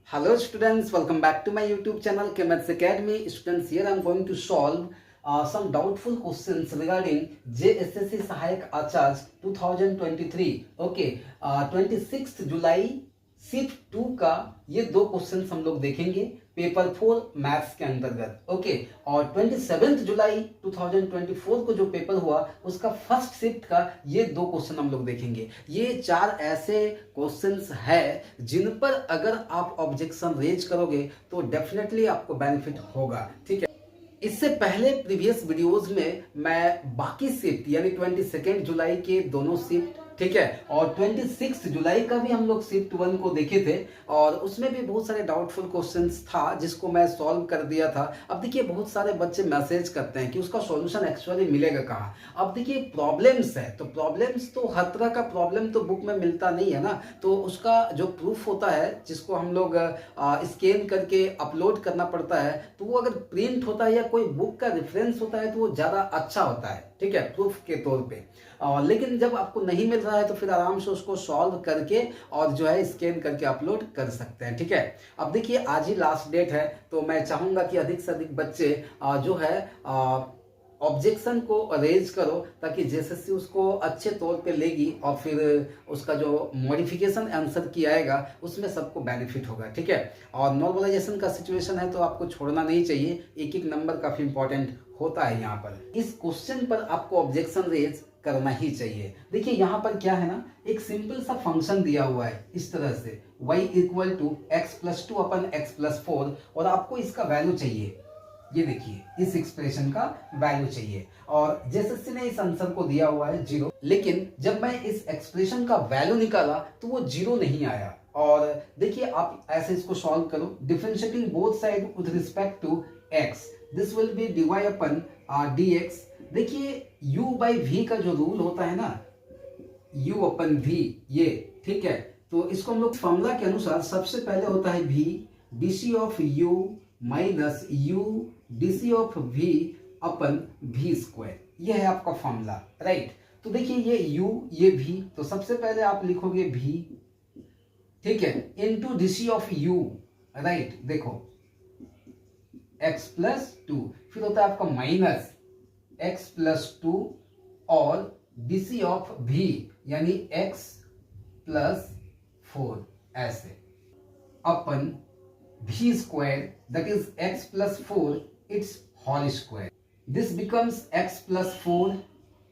Hello students, welcome back to my YouTube channel Chemmaths Academy. Students, here I am going to solve some doubtful questions regarding JSSC Sahayak Acharya 2023. Okay, 26 July shift 2 का ये दो question हम लोग देखेंगे paper 4 maths के अंतर्गत। Okay, और 27 जुलाई 2024 को जो पेपर हुआ उसका फर्स्ट शिफ्ट का ये दो क्वेश्चन हम लोग देखेंगे। ये चार ऐसे क्वेश्चंस है जिन पर अगर आप ऑब्जेक्शन रेज करोगे तो डेफिनेटली आपको बेनिफिट होगा। ठीक है, इससे पहले प्रीवियस वीडियोस में मैं बाकी शिफ्ट यानी 22 जुलाई के दोनों शिफ्ट, ठीक है, और 26 जुलाई का भी हम लोग शिफ्ट 1 को देखे थे और उसमें भी बहुत सारे डाउटफुल क्वेश्चंस था जिसको मैं सॉल्व कर दिया था। अब देखिए बहुत सारे बच्चे मैसेज करते हैं कि उसका सॉल्यूशन एक्चुअली मिलेगा कहाँ। अब देखिए प्रॉब्लम्स है तो प्रॉब्लम्स तो हर तरह का प्रॉब्लम तो बुक में मिलता नहीं है ना, तो उसका जो प्रूफ होता है जिसको हम लोग स्कैन करके अपलोड करना पड़ता है, तो वो अगर प्रिंट होता है या कोई बुक का रेफरेंस होता है तो वो ज्यादा अच्छा होता है, ठीक है, प्रूफ के तौर पे। लेकिन जब आपको नहीं मिल रहा है तो फिर आराम से उसको सॉल्व करके और जो है स्कैन करके अपलोड कर सकते हैं। ठीक है, अब देखिए आज ही लास्ट डेट है तो मैं चाहूंगा कि अधिक से अधिक बच्चे जो है ऑब्जेक्शन को रेज करो ताकि जेएसएससी उसको अच्छे तौर पे लेगी और फिर उसका जो मॉडिफिकेशन आंसर किया आएगा उसमें सबको बेनिफिट होगा। ठीक है, और नॉर्मलाइजेशन का सिचुएशन है तो आपको छोड़ना नहीं चाहिए, एक एक नंबर काफी इंपॉर्टेंट होता है। यहाँ पर इस क्वेश्चन पर आपको ऑब्जेक्शन रेज करना ही चाहिए। देखिए यहाँ पर क्या है ना, एक सिंपल सा फंक्शन दिया हुआ है इस तरह से y equal to X plus 2 upon X plus 4 और आपको इसका वैल्यू चाहिए। ये देखिए इस एक्सप्रेशन का वैल्यू चाहिए और जेएसएससी ने इस आंसर को दिया हुआ है 0, लेकिन जब मैं इस एक्सप्रेशन का वैल्यू निकाला तो वो 0 नहीं आया। और देखिए आप ऐसे इसको सॉल्व करो, differentiating both side with respect to x, this will be dy upon dx। देखिए u by v का जो रूल होता है ना, u अपन v, ये ठीक है, तो इसको हम लोग फॉर्मूला के अनुसार सबसे पहले होता है v dc of u minus u dc of v upon v square, ये है आपका फॉर्मूला, राइट। तो देखिए ये u ये v, तो सबसे पहले आप लिखोगे v, ठीक है, into dc of u, right. देखो x प्लस 2, फिर होता है आपका माइनस x प्लस 2 और dc ऑफ v यानी x प्लस 4 ऐसे upon v square that is x plus 4 it's whole square, this becomes x plus 4।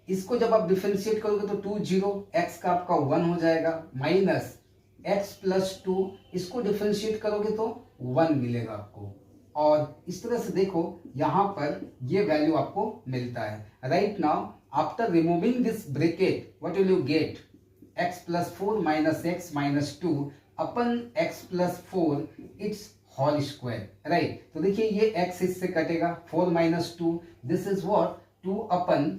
इसको जब आप डिफरेंशिएट करोगे तो 2 0, x का आपका 1 हो जाएगा, माइनस x प्लस 2, इसको डिफरेंशिएट करोगे तो 1 मिलेगा आपको। और इस तरह से देखो यहाँ पर ये वैल्यू आपको मिलता है। Right now after removing this bracket what will you get, x plus 4 minus x minus 2 upon x plus 4 it's whole square, right. तो देखिए ये x इससे कटेगा, 4 minus 2, this is what 2 upon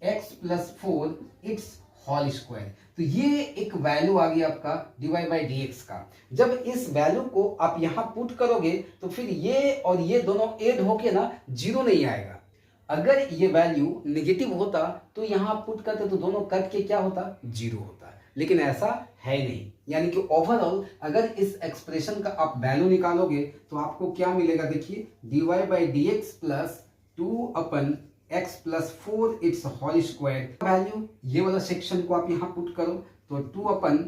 x plus 4 it's whole square. तो ये एक value आ गया आपका dy बाई dx का। जब इस वैल्यू को आप यहां पुट करोगे तो फिर ये और ये दोनों ऐड होके ना 0 नहीं आएगा। अगर ये वैल्यू नेगेटिव होता तो यहां पुट करते तो दोनों कट के क्या होता, 0 होता, लेकिन ऐसा है नहीं। यानी कि ओवरऑल अगर इस एक्सप्रेशन का आप वैल्यू निकालोगे तो आपको क्या मिलेगा, देखिए dy by dx plus 2 upon x plus 4 it's whole square value, ये वाला सेक्शन को आप यहां पुट करो तो 2 upon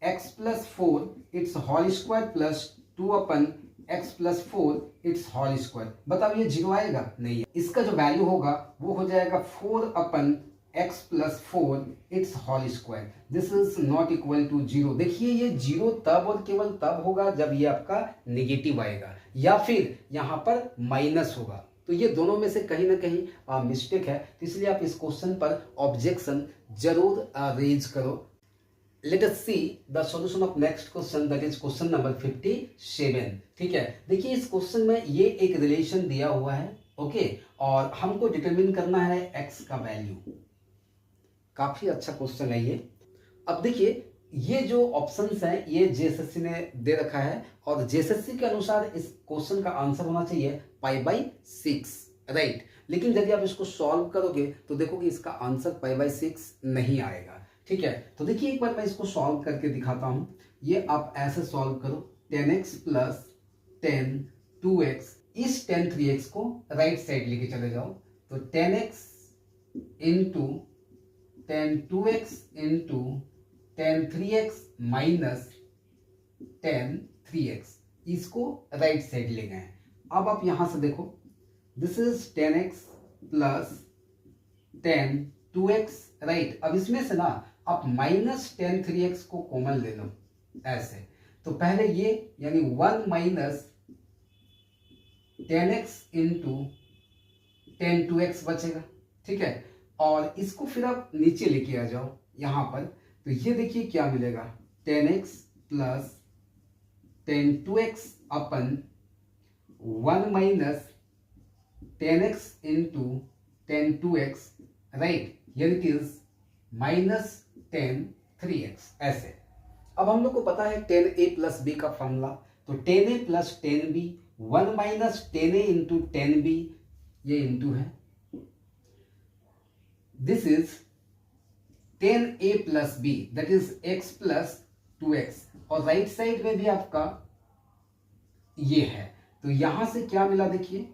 x plus 4 it's whole square plus 2 upon x plus 4 it's whole square. बताओ ये 0 आएगा, नहीं है। इसका जो वैल्यू होगा वो हो जाएगा 4 upon x plus 4 it's whole square, this is not equal to 0। देखिए ये 0 तब और केवल तब होगा जब ये आपका नेगेटिव आएगा या फिर यहां पर माइनस होगा, तो ये दोनों में से कहीं ना कहीं मिस्टेक है। तो इसलिए आप इस क्वेश्चन पर ऑब्जेक्शन जरूर रेज करो। Late us see the solution of next question that is question number 57। ठीक है, देखिए इस क्वेश्चन में ये एक रिलेशन दिया हुआ है, ओके, और हमको डिटरमिन करना है x का वैल्यू। काफी अच्छा क्वेश्चन है ये। अब देखिए ये जो ऑप्शंस हैं ये जेएसएससी ने दे रखा है और जेएसएससी के अनुसार इस क्वेश्चन का आंसर होना चाहिए पाई बाई 6, राइट। लेकिन यदि आप इसको सॉल्व करोगे तो देखोगे इसका आंसर पाई बाई 6 नहीं आएगा। ठीक है, तो देखिए एक बार मैं इसको सॉल्व करके दिखाता हूं। ये आप ऐसे सॉल्व करो, 10x प्लस tan 2x, इस tan 3x को राइट साइड लेके चले जाओ, तो tan x into tan 2x into tan 3x minus tan 3x, इसको राइट साइड ले गए। अब आप यहां से देखो, this is tan x plus tan 2x, right. अब इसमें से ना आप माइनस tan 3x को कॉमन ले लो ऐसे, तो पहले ये यानी 1 minus tan x into tan 2x बचेगा, ठीक है। और इसको फिर आप नीचे लेके आ जाओ यहां पर, तो ये देखिए क्या मिलेगा, tan x plus tan 2x upon 1 minus tan x into tan 2x, right, यानी it is minus tan 3x ऐसे। अब हम लोग को पता है tan a प्लस b का फॉर्मूला, तो tan a plus tan b, 1 minus tan a into tan b, ये इंटू है, this is tan a plus b, that is x plus 2x, और राइट साइड में भी आपका ये है, तो यहां से क्या मिला देखिए,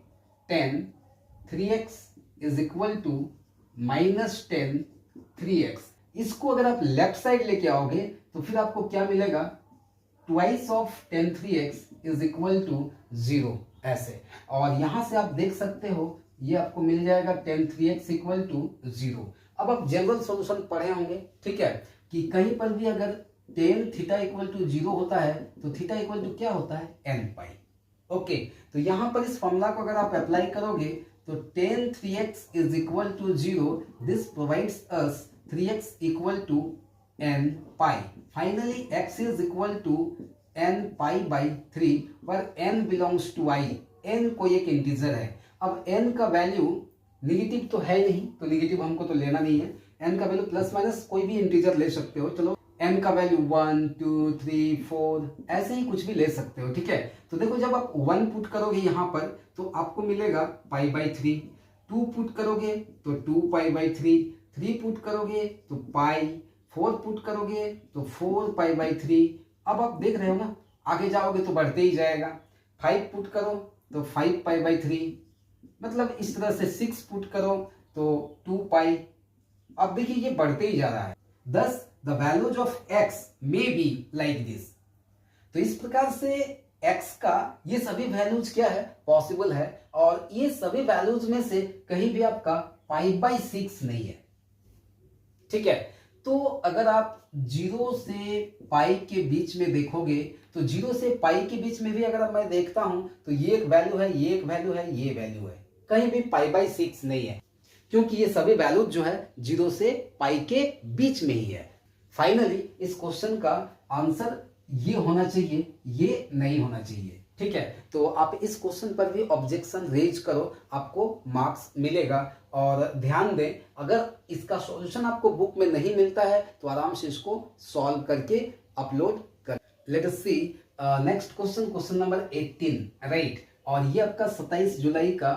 tan 3x is equal to minus tan 3x। इसको अगर आप लेफ्ट साइड लेके आओगे तो फिर आपको क्या मिलेगा, twice of tan 3x is equal to 0 ऐसे। और यहां से आप देख सकते हो ये आपको मिल जाएगा tan 3x इक्वल टू 0। अब आप जनरल सॉल्यूशन पढ़े होंगे, ठीक है, कि कहीं पर भी अगर tan थीटा इक्वल टू 0 होता है तो थीटा इक्वल टू क्या होता है, n पाई। ओके, तो यहां पर इस फॉर्मूला को अगर आप अप्लाई करोगे तो tan 3x is equal to 0, this provides us 3x equal to n pi. Finally x is equal to n pi by 3, पर n belongs to i, n कोई एक इंटीजर है। अब n का वैल्यू निगेटिव तो है नहीं, तो निगेटिव हमको तो लेना नहीं है, n का वैल्यू प्लस माइनस कोई भी इंटीजर ले सकते हो, चलो n का वैल्यू 1 2 3 4 ऐसे ही कुछ भी ले सकते हो, ठीक है। तो देखो जब आप 1 पुट करोगे यहाँ पर तो आपको मिलेगा पाई बाई 3, 2 पुट करोगे तो 2 पाई बाई 3, 3 पुट करोगे तो पाई, 4 पुट करोगे तो 4 पाई बाई 3। अब आप देख रहे हो ना, आगे जाओगे तो बढ़ते ही जाएगा, 5 पुट करो तो 5 पाई बाई 3, मतलब इस तरह से 6 पुट करो तो 2 पाई। अब देखिए ये बढ़ते ही जा रहा है, thus the values of x may be like this। तो इस प्रकार से x का ये सभी वैल्यूज क्या है, पॉसिबल है, और ये सभी वैल्यूज में से कहीं भी आपका पाई बाई 6 नहीं है, ठीक है। तो अगर आप 0 से पाई के बीच में देखोगे तो 0 से पाई के बीच में भी अगर मैं देखता हूं तो ये एक वैल्यू है, ये एक वैल्यू है, ये वैल्यू है, कहीं भी पाई बाई 6 नहीं है, क्योंकि ये सभी वैल्यूज जो है 0 से पाई के बीच में ही है। फाइनली इस क्वेश्चन का आंसर ये होना चाहिए, ये नहीं होना चाहिए, ठीक है। तो आप इस क्वेश्चन पर भी ऑब्जेक्शन रेज करो, आपको मार्क्स मिलेगा। और ध्यान दें, अगर इसका सॉल्यूशन आपको बुक में नहीं मिलता है तो आराम से इसको सॉल्व करके अपलोड कर। Let us see next question, question number 18, right. और ये आपका 27 जुलाई का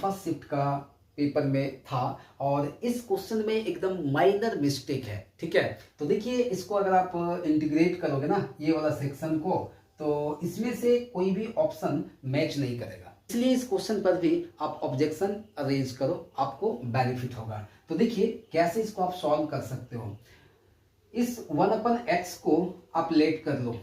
फर्स्ट शिफ्ट का पेपर में था, और इस क्वेश्चन में एकदम माइनर मिस्टेक है, ठीक है। तो देखिए इसको अगर आप इंटीग्रेट करोगे ना ये वाला सेक्शन को, तो इसमें से कोई भी ऑप्शन मैच नहीं करेगा, इसलिए इस क्वेश्चन पर भी आप ऑब्जेक्शन अरेंज करो, आपको बेनिफिट होगा। तो देखिए कैसे इसको आप सॉल्व कर सकते हो। इस 1/x को आप लेट कर लो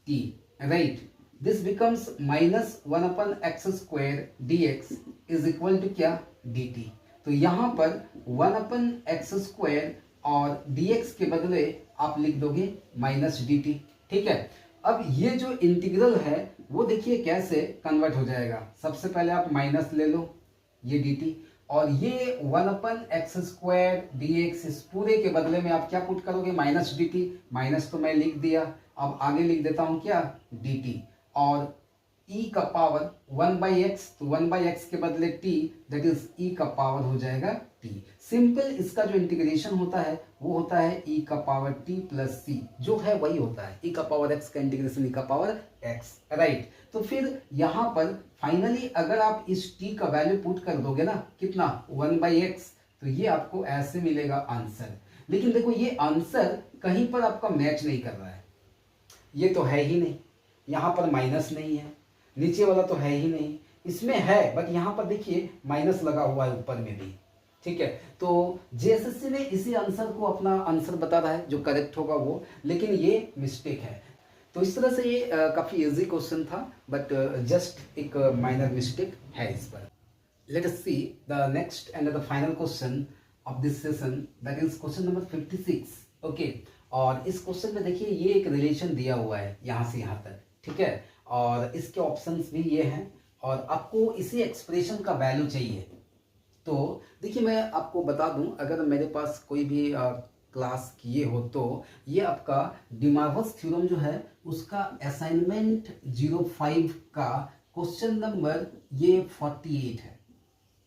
t, right, this becomes minus 1/x² dx is equal to क्या, dt। तो यहां पर 1/x² और dx के बदले आप लिख दोगे माइनस dt, ठीक है। अब ये जो इंटीग्रल है वो देखिए कैसे कन्वर्ट हो जाएगा। सबसे पहले आप माइनस ले लो ये dt, और ये 1/x² dx, इस पूरे के बदले में आप क्या पुट करोगे, माइनस dt। माइनस तो मैं लिख दिया, अब आगे लिख देता हूं क्या, dt, और e का पावर 1/x, तो 1/x के बदले t, दैट इज e का पावर हो जाएगा t। सिंपल इसका जो इंटीग्रेशन होता है वो होता है e का पावर t प्लस c, जो है वही होता है e का पावर x का इंटीग्रेशन e का पावर x, राइट। तो फिर यहाँ पर फाइनली अगर आप इस t का वैल्यू पुट कर दोगे ना, कितना, 1/x, तो ये आपको ऐसे मिलेगा आंसर। लेकिन देखो ये आंसर कहीं पर आपका मैच नहीं कर रहा है, ये तो है ही नहीं, यहाँ पर माइनस नहीं है, नीचे वाला तो है ही नहीं, इसमें है बट यहाँ पर देखिए माइनस लगा हुआ है ऊपर में भी। ठीक है, तो जेएसएससी ने इसी आंसर को अपना आंसर बता रहा है, जो करेक्ट होगा वो, लेकिन ये मिस्टेक है। तो इस तरह से ये काफ़ी इजी क्वेश्चन था, बट जस्ट एक माइनर मिस्टेक है इस पर। Late us see the next and the final question of this session, that is question number 56। Okay, और इस क्वेश्चन में देखिए ये एक रिलेशन दिया हुआ है यहाँ से यहाँ तक। ठीक है, और इसके ऑप्शंस भी ये हैं, और आपको इसी एक्सप्रेशन का वैल्यू चाहिए। तो देखिए मैं आपको बता दूं, अगर मेरे पास कोई भी क्लास किए हो तो ये आपका डिमार्वस थ्योरम जो है उसका असाइनमेंट 05 का क्वेश्चन नंबर ये 48 है।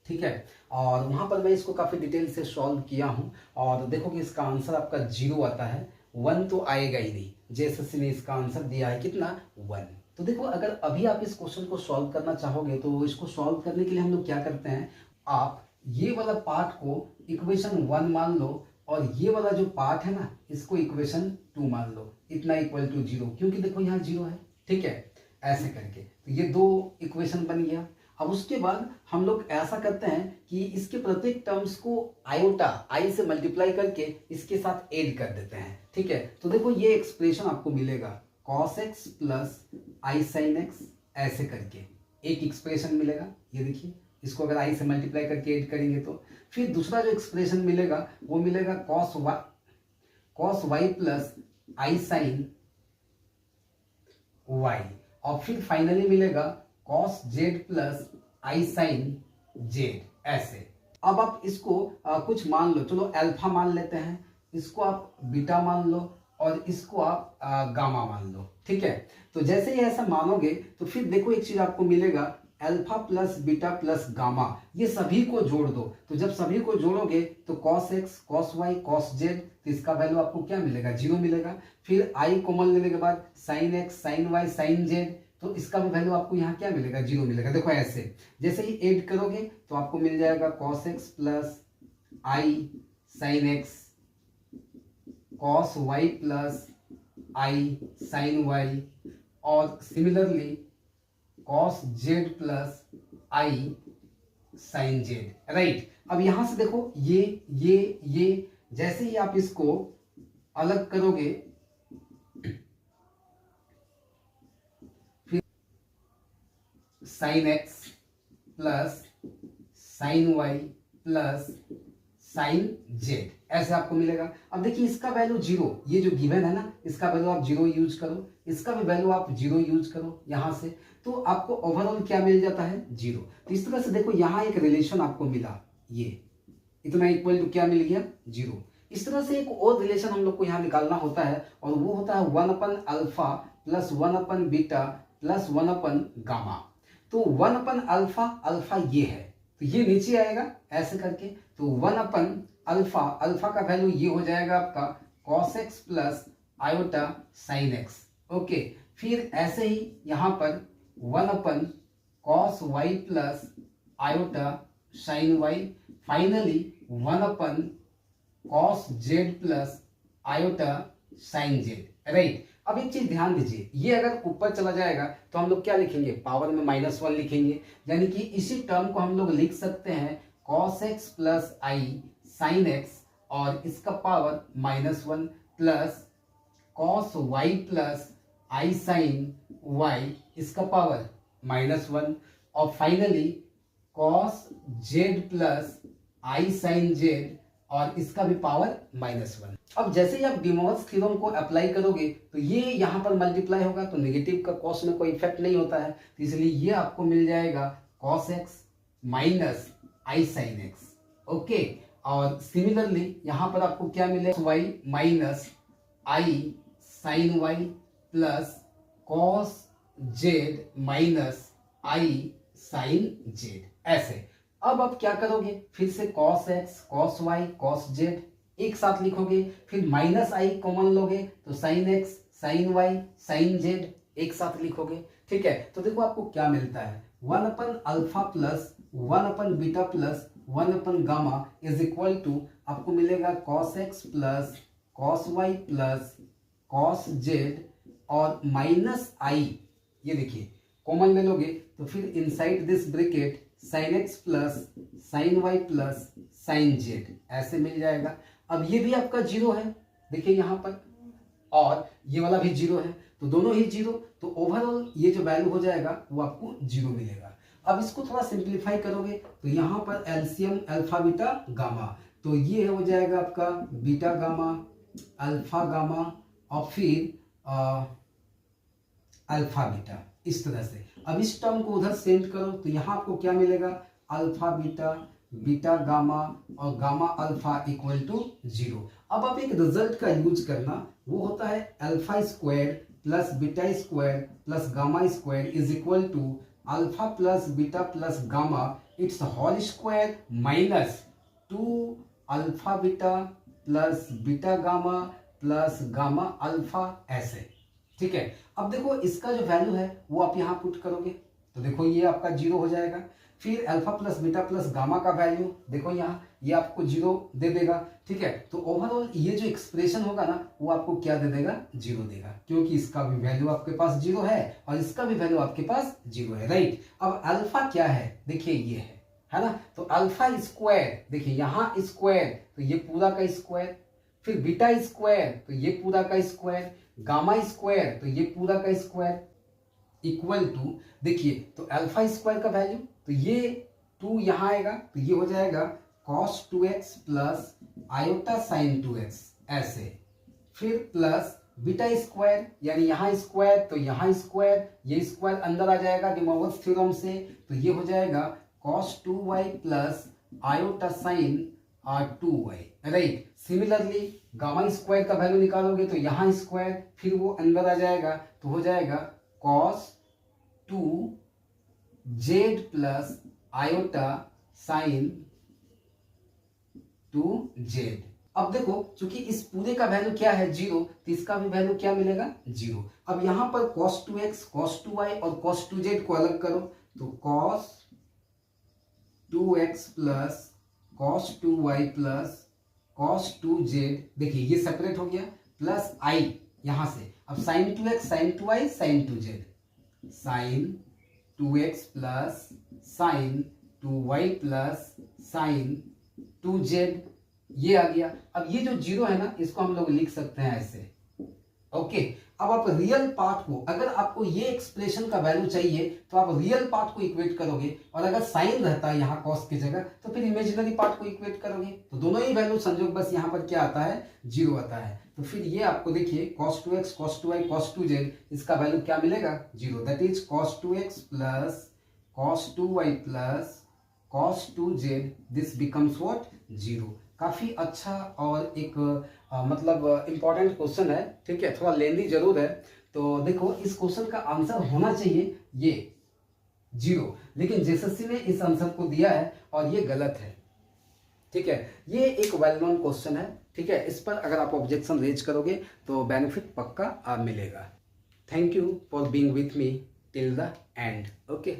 ठीक है, और वहाँ पर मैं इसको काफ़ी डिटेल से सॉल्व किया हूँ, और देखो कि इसका आंसर आपका 0 आता है, 1 तो आएगा ही नहीं। जेएसएससी ने इसका आंसर दिया है कितना, 1। तो देखो अगर अभी आप इस क्वेश्चन को सॉल्व करना चाहोगे तो इसको सॉल्व करने के लिए हम लोग क्या करते हैं, आप ये वाला पार्ट को इक्वेशन 1 मान लो, और ये वाला जो पार्ट है ना इसको इक्वेशन 2 मान लो, इतना इक्वल टू 0, क्योंकि देखो यहाँ 0 है। ठीक है, ऐसे करके तो ये 2 इक्वेशन बन गया। अब उसके बाद हम लोग ऐसा करते हैं कि इसके प्रत्येक टर्म्स को आयोटा आई से मल्टीप्लाई करके इसके साथ ऐड कर देते हैं। ठीक है, तो देखो ये एक्सप्रेशन आपको मिलेगा cos x प्लस आई साइन एक्स, ऐसे करके एक एक्सप्रेशन मिलेगा। ये देखिए, इसको अगर आई से मल्टीप्लाई करके ऐड करेंगे तो फिर दूसरा जो एक्सप्रेशन मिलेगा वो मिलेगा cos y प्लस आई साइन y, और फिर फाइनली मिलेगा cos z प्लस आई साइन z, ऐसे। अब आप इसको कुछ मान लो, चलो अल्फा मान लेते हैं, इसको आप बीटा मान लो, और इसको आप गामा मान लो। ठीक है, तो जैसे ही ऐसा मानोगे तो फिर देखो एक चीज आपको मिलेगा, alpha plus beta plus gamma, ये सभी को जोड़ दो। तो जब सभी को जोड़ोगे तो cos x, cos y, cos z, तो इसका वैल्यू आपको क्या मिलेगा, 0 मिलेगा। फिर आई कॉमन लेने के बाद sin x, sin y, sin z, तो इसका भी वैल्यू आपको यहाँ क्या मिलेगा, 0 मिलेगा। देखो ऐसे जैसे ही ऐड करोगे तो आपको मिल जाएगा cos x plus i sin x, cos y plus i sin y, और similarly cos z plus i sin z, right. अब यहां से देखो ये जैसे ही आप इसको अलग करोगे, फिर sin x plus sin y plus sin z, ऐसे आपको मिलेगा। अब देखिए इसका वैल्यू 0, ये जो गिवन है ना इसका वैल्यू आप 0 यूज करो, इसका भी वैल्यू आप 0 यूज करो यहां से, तो आपको ओवरऑल क्या मिल जाता है, 0। तो इस तरह से देखो यहाँ एक रिलेशन आपको मिला, ये इतना इक्वल टू क्या मिल गया, 0। इस तरह से एक और रिलेशन हम लोग को यहाँ निकालना होता है, और वो होता है 1 upon alpha plus 1 upon beta plus 1 upon gamma. तो 1 अपन अल्फा, अल्फा ये है तो ये नीचे आएगा ऐसे करके, तो 1 अपन अल्फा, अल्फा का वैल्यू ये हो जाएगा आपका cos x plus iota sin x। Okay, फिर ऐसे ही यहाँ पर 1 अपन cos y plus iota sin y, finally 1 अपन cos z plus iota sin z, right. अब एक चीज ध्यान दीजिए, ये अगर ऊपर चला जाएगा तो हम लोग क्या लिखेंगे, पावर में -1 लिखेंगे, यानी कि इसी टर्म को हम लोग लिख सकते हैं cos x plus i sin x, और इसका power -1 plus cos y plus i sin y, इसका पावर -1, और finally cos z plus i sin z, और इसका भी पावर -1। अब जैसे ही आप डिमॉर्स थ्योरम को अप्लाई करोगे तो ये यहाँ पर मल्टीप्लाई होगा, तो नेगेटिव का कॉस में कोई इफेक्ट नहीं होता है, तो इसलिए ये आपको मिल जाएगा cos x minus i sin x। Okay, और सिमिलरली यहाँ पर आपको क्या मिलेगा, y minus i sin y plus cos z minus i sin z, ऐसे। अब आप क्या करोगे, फिर से cos x, cos y, cos z एक साथ लिखोगे, फिर माइनस आई कॉमन लोगे तो sin x, sin y, sin z एक साथ लिखोगे। ठीक है, तो देखो आपको क्या मिलता है, 1 upon alpha plus 1 upon beta plus 1 upon gamma is equal to आपको मिलेगा cos x plus cos y plus cos z, और माइनस आई, ये देखिए कॉमन ले लोगे तो फिर inside this bracket sin x plus sin y plus sin z ऐसे मिल जाएगा। अब ये भी आपका जीरो है, देखिए यहाँ पर, और ये वाला भी जीरो है, तो दोनों ही जीरो, तो ओवरऑल ये जो वैल्यू हो जाएगा वो आपको जीरो मिलेगा। अब इसको थोड़ा सिंप्लीफाई करोगे तो यहाँ पर एलसीएम अल्फा बीटा गामा, तो ये हो जाएगा आपका बीटा गामा अल्फा गामा और फिर अल्फा बीटा, इस तरह से। अब इस टर्म को उधर सेंड करो तो यहाँ आपको क्या मिलेगा, अल्फा बीटा बीटा गामा और gamma alpha equal to zero. अब आप एक रिजल्ट का यूज करना, वो होता है alpha square plus beta square plus gamma square is equal to alpha plus beta plus gamma it's whole square minus 2 alpha beta plus beta gamma plus gamma alpha, ऐसे। ठीक है, अब देखो इसका जो वैल्यू है वो आप यहाँ पुट करोगे तो देखो ये आपका जीरो हो जाएगा। फिर alpha plus beta plus gamma का वैल्यू देखो यहाँ, ये आपको जीरो दे देगा। ठीक है, तो ओवरऑल ये जो एक्सप्रेशन होगा ना वो आपको क्या दे देगा, जीरो देगा, क्योंकि इसका भी वैल्यू आपके पास जीरो है और इसका भी वैल्यू आपके पास जीरो है, राइट। अब अल्फा क्या है, देखिए ये है ना, तो अल्फा स्क्वायर, देखिए यहाँ स्क्वायर तो ये पूरा का स्क्वायर, फिर बीटा स्क्वायर तो ये पूरा का स्क्वायर, गामा स्क्वायर तो ये पूरा का स्क्वायर इक्वल टू, देखिए तो अल्फा स्क्वायर का वैल्यू तो ये 2 यहाँ आएगा तो ये हो जाएगा cos 2x plus iota sin 2x, ऐसे। फिर प्लस बीटा स्क्वायर, यानी यहाँ स्क्वायर तो यहाँ स्क्वायर, ये स्क्वायर अंदर आ जाएगा डिमोवर्स थ्योरम से, तो ये हो जाएगा cos 2y plus iota sin 2y, right. Similarly gamma square का वैल्यू निकालोगे तो यहाँ स्क्वायर, फिर वो अंदर आ जाएगा तो हो जाएगा cos 2z plus iota sin 2z। अब देखो चूंकि इस पूरे का वैल्यू क्या है, जीरो, तो इसका भी वैल्यू क्या मिलेगा, जीरो। अब यहाँ पर cos 2x cos 2y और cos 2z को अलग करो तो cos 2x plus cos 2y plus cos 2z, देखिए ये सेपरेट हो गया, प्लस i यहां से। अब sin 2x sin 2y sin 2z, sin 2x plus sin 2y plus sin 2z, ये आ गया। अब ये जो जीरो है ना इसको हम लोग लिख सकते हैं ऐसे, ओके। अब आप रियल पार्ट को, अगर आपको ये एक्सप्रेशन का वैल्यू चाहिए तो आप रियल पार्ट को इक्वेट करोगे, और अगर साइन रहता है यहाँ कॉस की जगह तो फिर इमेजिनरी पार्ट को इक्वेट करोगे, तो दोनों ही वैल्यू संजोग बस यहाँ पर क्या आता है, जीरो आता है। तो फिर ये आपको देखिए cos 2x cos 2y cos 2z, इसका वैल्यू क्या मिलेगा, zero. That is cos 2x plus cos 2y plus cos 2z, this becomes what, zero. काफी अच्छा और एक मतलब इंपॉर्टेंट क्वेश्चन है, ठीक है, थोड़ा लेंदी जरूर है। तो देखो इस क्वेश्चन का आंसर होना चाहिए ये जीरो, लेकिन जेएसएससी ने इस आंसर को दिया है और ये गलत है, ठीक है। ये एक वेल नोन क्वेश्चन है, ठीक है, इस पर अगर आप ऑब्जेक्शन रेज करोगे तो बेनिफिट पक्का आप मिलेगा। Thank you for being with me till the end, okay.